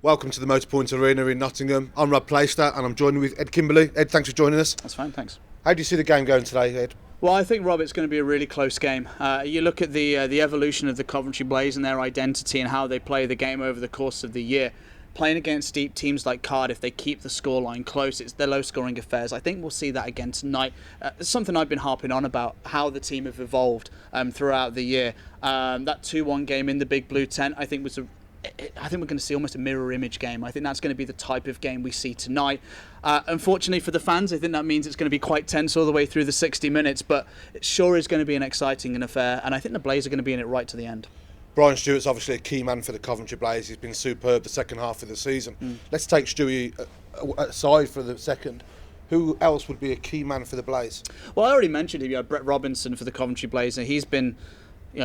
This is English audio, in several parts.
Welcome to the Motorpoint Arena in Nottingham. I'm Rob Plaister and I'm joined with Ed Kimberley. Ed, thanks for joining us. That's fine, thanks. How do you see the game going today, Ed? Well, I think, Rob, it's going to be a really close game. You look at the evolution of the Coventry Blaze and their identity and how they play the game over the course of the year. Playing against deep teams like Cardiff, they keep the scoreline close. It's their low-scoring affairs. I think we'll see that again tonight. It's something I've been harping on about, how the team have evolved throughout the year. That 2-1 game in the Big Blue Tent, I think we're going to see almost a mirror image game. I think that's going to be the type of game we see tonight. Unfortunately for the fans, I think that means it's going to be quite tense all the way through the 60 minutes, but it sure is going to be an exciting affair, and I think the Blaze are going to be in it right to the end. Brian Stewart's obviously a key man for the Coventry Blaze. He's been superb the second half of the season. Let's take Stewie aside for the second. Who else would be a key man for the Blaze? Well, I already mentioned him. You know, Brett Robinson for the Coventry Blaze, and he's been,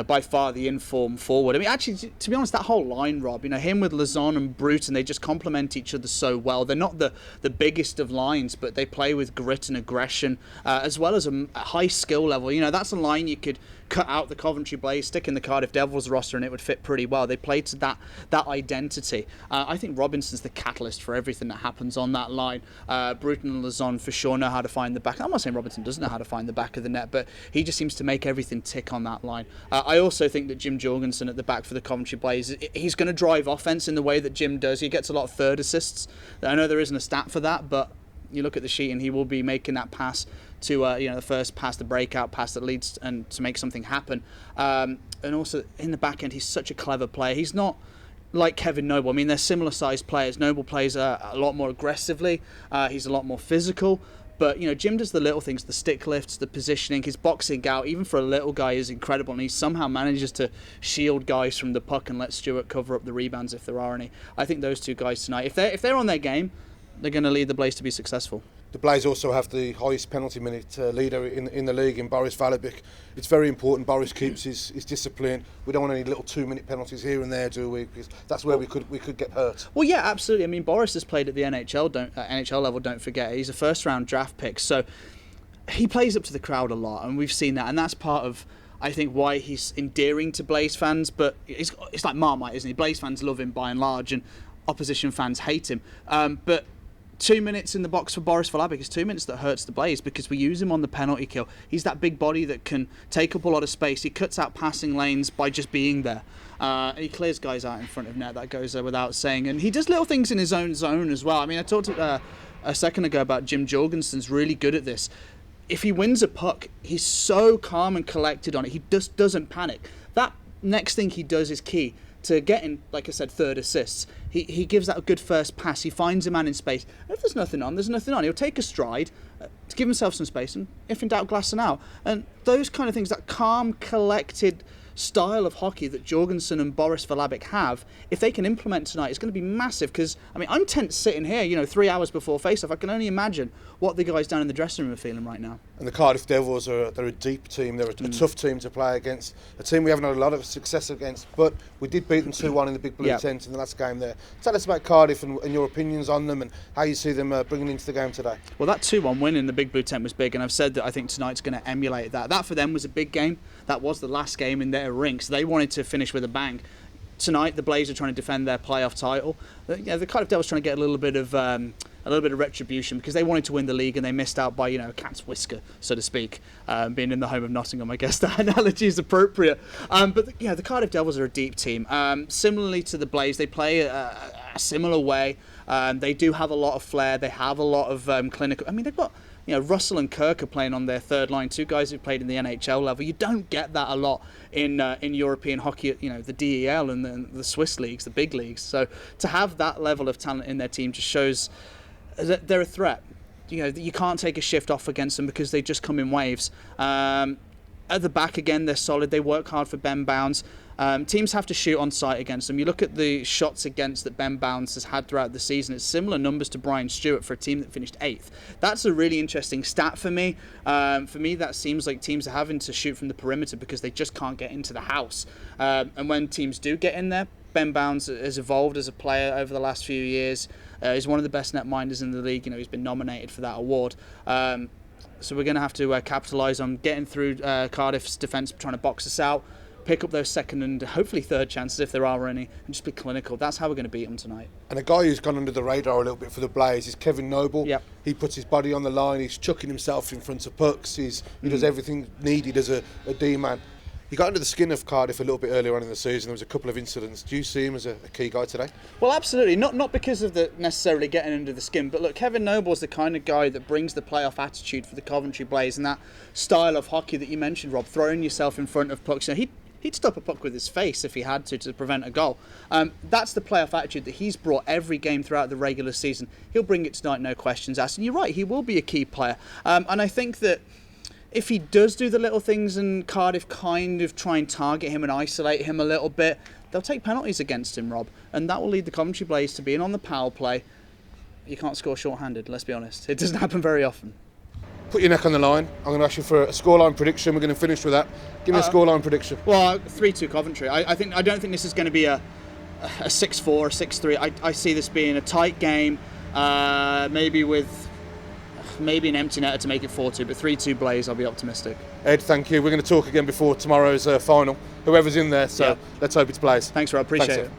by far the informed forward. I mean, actually, to be honest, that whole line, Rob, him with Lazon and Bruton, they just complement each other so well. They're not the biggest of lines, but they play with grit and aggression, as well as a high skill level. That's a line you could cut out the Coventry Blaze, stick in the Cardiff Devils roster, and it would fit pretty well. They play to that identity. I think Robinson's the catalyst for everything that happens on that line. Bruton and Lazon for sure know how to find the back. I'm not saying Robinson doesn't know how to find the back of the net, but he just seems to make everything tick on that line. I also think that Jim Jorgensen at the back for the Coventry Blaze, he's going to drive offense in the way that Jim does. He gets a lot of third assists. I know there isn't a stat for that, but you look at the sheet and he will be making that pass to the first pass, the breakout pass that leads and to make something happen. And also in the back end, he's such a clever player. He's not like Kevin Noble. I mean, they're similar sized players. Noble plays a lot more aggressively. He's a lot more physical. But, Jim does the little things, the stick lifts, the positioning, his boxing out, even for a little guy, is incredible. And he somehow manages to shield guys from the puck and let Stewart cover up the rebounds if there are any. I think those two guys tonight, if they're on their game, they're going to lead the Blaze to be successful. The Blaze also have the highest penalty minute leader in the league in Boris Valabic. It's very important Boris keeps his discipline. We don't want any little 2-minute penalties here and there, do we? Because that's where we could get hurt. Well, yeah, absolutely. I mean, Boris has played at the NHL level, don't forget. He's a first-round draft pick, so he plays up to the crowd a lot, and we've seen that, and that's part of, I think, why he's endearing to Blaze fans. But it's like Marmite, isn't he? Blaze fans love him by and large, and opposition fans hate him. But 2 minutes in the box for Boris Valabic is 2 minutes that hurts the Blaze because we use him on the penalty kill. He's that big body that can take up a lot of space. He cuts out passing lanes by just being there. He clears guys out in front of net. That goes without saying. And he does little things in his own zone as well. I mean, I talked a second ago about Jim Jorgensen's really good at this. If he wins a puck, he's so calm and collected on it. He just doesn't panic. That next thing he does is key to getting, like I said, third assists. He gives that a good first pass. He finds a man in space. And if there's nothing on, there's nothing on. He'll take a stride to give himself some space and, if in doubt, glass it out. And those kind of things, that calm, collected style of hockey that Jorgensen and Boris Valabic have, if they can implement tonight, it's going to be massive. Because, I mean, I'm tense sitting here, 3 hours before face-off. I can only imagine what the guys down in the dressing room are feeling right now. And the Cardiff Devils they're a deep team. They're a tough team to play against. A team we haven't had a lot of success against, but we did beat them 2-1 in the Big Blue Tent in the last game there. Tell us about Cardiff and your opinions on them and how you see them bringing into the game today. Well, that 2-1 win in the Big Blue Tent was big, and I've said that I think tonight's going to emulate that. That for them was a big game. That was the last game in their rink, so they wanted to finish with a bang. Tonight, the Blaze are trying to defend their playoff title. The Cardiff Devils trying to get a little bit of retribution because they wanted to win the league and they missed out by a cat's whisker, so to speak. Being in the home of Nottingham, I guess that analogy is appropriate. But the Cardiff Devils are a deep team. Similarly to the Blaze, they play a similar way. They do have a lot of flair. They have a lot of clinical. I mean, they've got. Russell and Kirk are playing on their third line, two guys who played in the NHL level. You don't get that a lot in European hockey, the DEL and the Swiss leagues, the big leagues. So to have that level of talent in their team just shows that they're a threat. You can't take a shift off against them because they just come in waves. At the back, again, they're solid. They work hard for Ben Bounds. Teams have to shoot on sight against them. You look at the shots against that Ben Bounds has had throughout the season. It's similar numbers to Brian Stewart for a team that finished 8th. That's a really interesting stat for me. For me, that seems like teams are having to shoot from the perimeter because they just can't get into the house. And when teams do get in there, Ben Bounds has evolved as a player over the last few years. He's one of the best netminders in the league. He's been nominated for that award. So we're going to have to capitalise on getting through Cardiff's defence, trying to box us out. pick up those second and hopefully third chances if there are any, and just be clinical. That's how we're going to beat them tonight. And a guy who's gone under the radar a little bit for the Blaze is Kevin Noble. Yep. He puts his body on the line, he's chucking himself in front of pucks, he does everything needed as a D-man. He got under the skin of Cardiff a little bit earlier on in the season. There was a couple of incidents. Do you see him as a key guy today? Well, absolutely. Not because of the necessarily getting under the skin, but look, Kevin Noble's the kind of guy that brings the playoff attitude for the Coventry Blaze and that style of hockey that you mentioned, Rob, throwing yourself in front of pucks. You know, he'd stop a puck with his face if he had to prevent a goal. That's the playoff attitude that he's brought every game throughout the regular season. He'll bring it tonight, no questions asked. And you're right, he will be a key player. And I think that if he does do the little things and Cardiff kind of try and target him and isolate him a little bit, they'll take penalties against him, Rob. And that will lead the Coventry Blaze to being on the power play. You can't score short-handed, let's be honest. It doesn't happen very often. Put your neck on the line. I'm going to ask you for a scoreline prediction. We're going to finish with that. Give me a scoreline prediction. Well, 3-2 Coventry. I don't think this is going to be a 6-4, a 6-3. I see this being a tight game, maybe with an empty netter to make it 4-2, but 3-2 Blaze, I'll be optimistic. Ed, thank you. We're going to talk again before tomorrow's final. Whoever's in there, so let's hope it's Blaze. Thanks, Rob. Appreciate it.